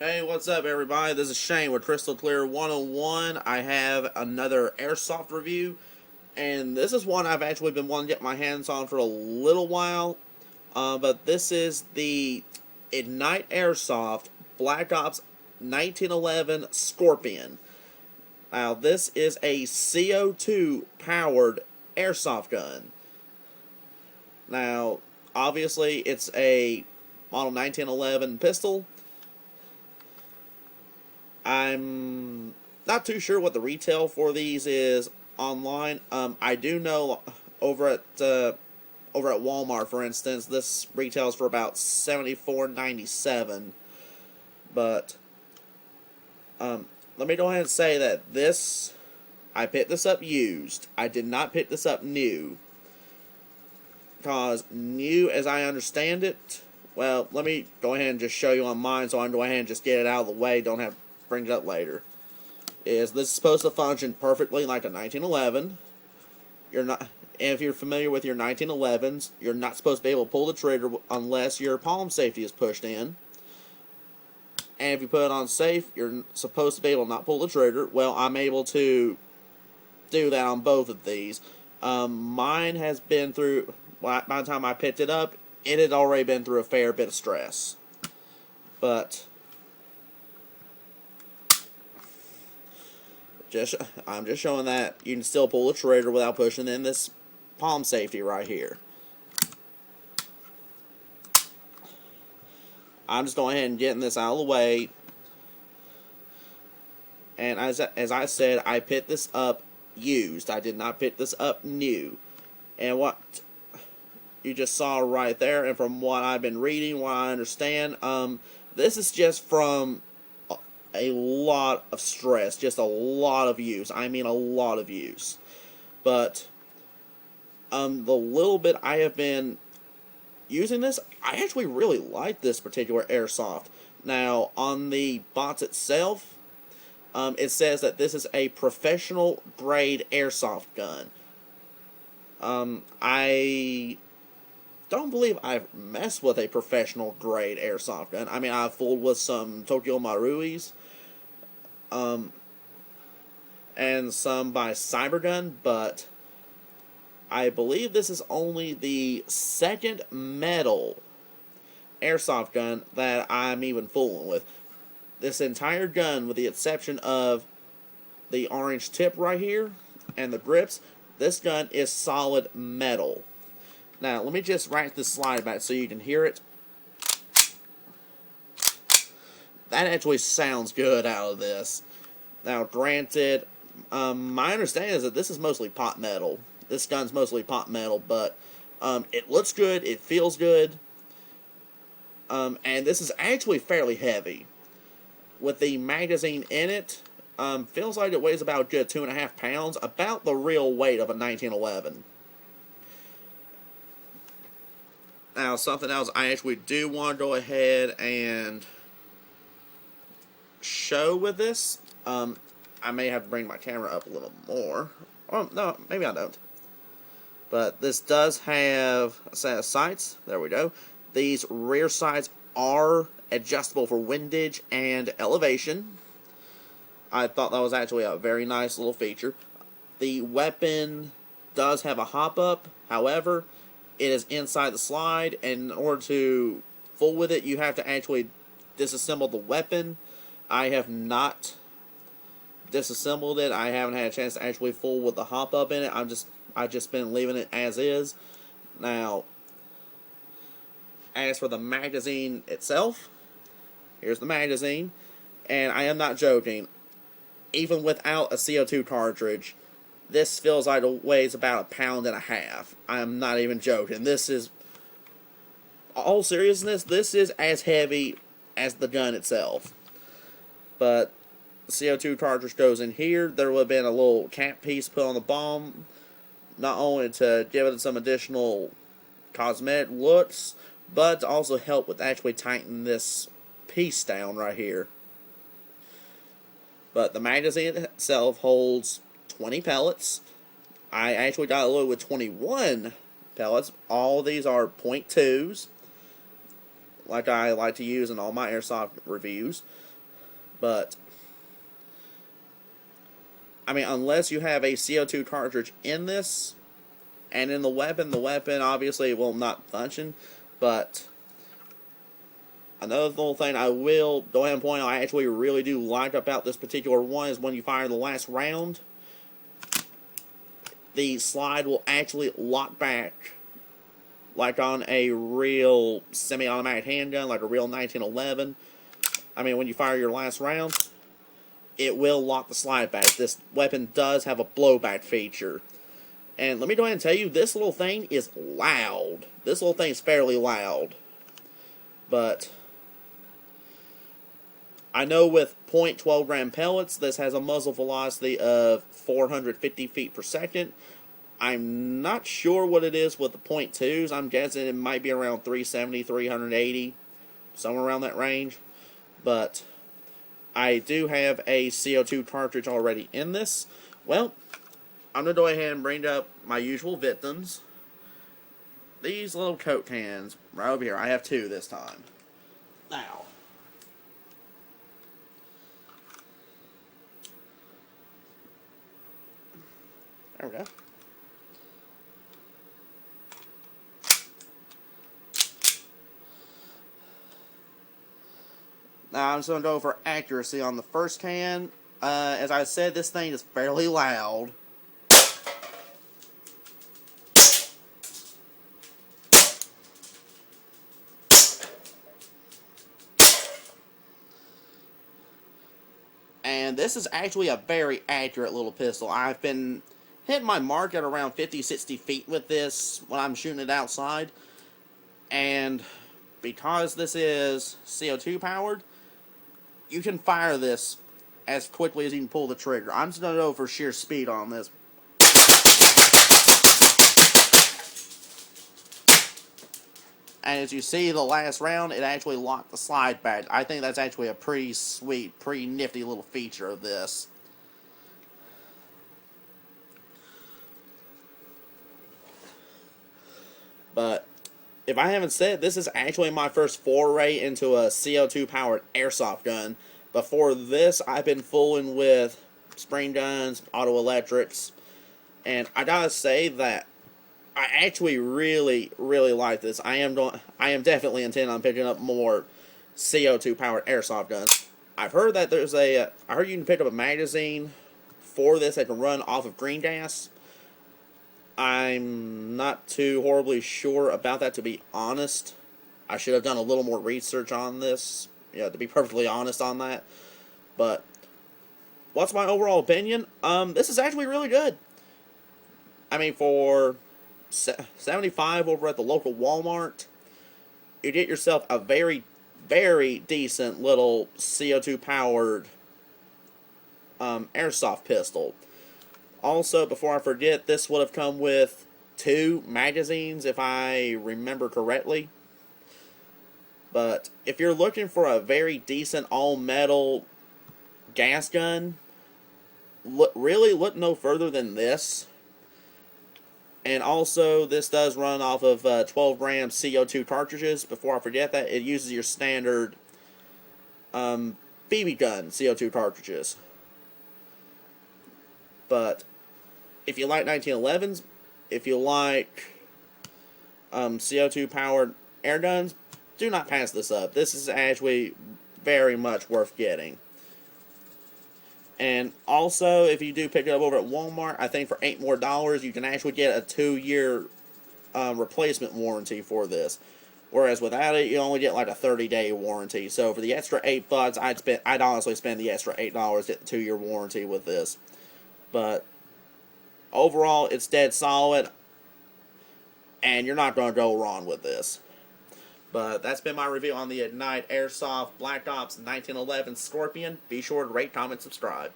Hey, what's up, everybody? This is Shane with Crystal Clear 101. I have another airsoft review, and this is one I've actually been wanting to get my hands on for a little while. But this is the Ignite Airsoft Black Ops 1911 Scorpion. Now, this is a CO2 powered airsoft gun. Now, obviously, it's a model 1911 pistol. I'm not too sure what the retail for these is online. I do know over at Walmart, for instance, this retails for about $74.97. But let me go ahead and say that I picked this up used. I did not pick this up new, because new, as I understand it, well, let me go ahead and just show you on mine, so I can go ahead and just get it out of the way. Don't have to bring it up later. This is supposed to function perfectly like a 1911. If you're familiar with your 1911s, you're not supposed to be able to pull the trigger unless your palm safety is pushed in. And if you put it on safe, you're supposed to be able to not pull the trigger. Well, I'm able to do that on both of these. Mine has been through, by the time I picked it up, it had already been through a fair bit of stress. But I'm just showing that you can still pull the trigger without pushing in this palm safety right here. I'm just going ahead and getting this out of the way. And as I said, I picked this up used. I did not pick this up new. And what you just saw right there, and from what I've been reading, what I understand, this is just from a lot of stress, just a lot of use. I mean, a lot of use. But the little bit I have been using this, I actually really like this particular airsoft. Now, on the box itself, it says that this is a professional grade airsoft gun. I don't believe I've messed with a professional grade airsoft gun. I mean, I've fooled with some Tokyo Maruis, and some by Cybergun, but I believe this is only the second metal airsoft gun that I'm even fooling with. This entire gun, with the exception of the orange tip right here and the grips, this gun is solid metal. Now, let me just rack this slide back so you can hear it. That actually sounds good out of this. Now, granted, my understanding is that this is mostly pot metal. This gun's mostly pot metal, but it looks good, it feels good, and this is actually fairly heavy. With the magazine in it, feels like it weighs about a good 2.5 pounds, about the real weight of a 1911. Now, something else I actually do want to go ahead and show with this. I may have to bring my camera up a little more. Oh, no, maybe I don't. But this does have a set of sights. There we go. These rear sights are adjustable for windage and elevation. I thought that was actually a very nice little feature. The weapon does have a hop-up. However, it is inside the slide, and in order to fool with it, you have to actually disassemble the weapon. I have not disassembled it. I haven't had a chance to actually fool with the hop-up in it. I've just been leaving it as is. Now, as for the magazine itself, here's the magazine, and I am not joking. Even without a CO2 cartridge, this feels like it weighs about 1.5 pounds. I'm not even joking. This is, all seriousness, this is as heavy as the gun itself. But the CO2 cartridge goes in here. There would have been a little cap piece put on the bomb, not only to give it some additional cosmetic looks, but to also help with actually tightening this piece down right here. But the magazine itself holds 20 pellets. I actually got a load with 21 pellets. All these are .2s, like I like to use in all my airsoft reviews. But I mean, unless you have a CO2 cartridge in this and in the weapon obviously will not function. But another little thing I will go ahead and point out I actually really do like about this particular one is when you fire the last round, the slide will actually lock back like on a real semi-automatic handgun, like a real 1911. I mean, when you fire your last round, it will lock the slide back. This weapon does have a blowback feature. And let me go ahead and tell you, this little thing is loud. This little thing is fairly loud. But I know with .12 gram pellets, this has a muzzle velocity of 450 feet per second. I'm not sure what it is with the .2s. I'm guessing it might be around 370, 380, somewhere around that range. But I do have a CO2 cartridge already in this. Well, I'm going to go ahead and bring up my usual victims. These little Coke cans right over here. I have two this time. Now, there we go. Now I'm just going to go for accuracy on the first can. As I said, this thing is fairly loud. And this is actually a very accurate little pistol. I've been hitting my mark at around 50-60 feet with this when I'm shooting it outside. And because this is CO2 powered, you can fire this as quickly as you can pull the trigger. I'm just going to go for sheer speed on this. And as you see, the last round, it actually locked the slide back. I think that's actually a pretty sweet, pretty nifty little feature of this. But if I haven't said, this is actually my first foray into a CO2 powered airsoft gun. Before this, I've been fooling with spring guns, auto electrics, and I gotta say that I actually really, really like this. I am definitely intending on picking up more CO2 powered airsoft guns. I've heard that I heard you can pick up a magazine for this that can run off of green gas. I'm not too horribly sure about that, to be honest. I should have done a little more research on this, to be perfectly honest on that. But what's my overall opinion? This is actually really good. I mean, for $75 over at the local Walmart, you get yourself a very, very decent little CO2 powered airsoft pistol. Also, before I forget, this would have come with 2 magazines, if I remember correctly. But if you're looking for a very decent all-metal gas gun, really look no further than this. And also, this does run off of 12-gram CO2 cartridges. Before I forget that, it uses your standard BB gun CO2 cartridges. But if you like 1911s, if you like CO2 powered air guns, do not pass this up. This is actually very much worth getting. And also, if you do pick it up over at Walmart, I think for $8 more, you can actually get a 2-year replacement warranty for this. Whereas without it, you only get like a 30-day warranty. So for the extra $8, I'd honestly spend the extra $8 to get the 2-year warranty with this. But overall, it's dead solid, and you're not going to go wrong with this. But that's been my review on the Ignite Airsoft Black Ops 1911 Scorpion. Be sure to rate, comment, subscribe.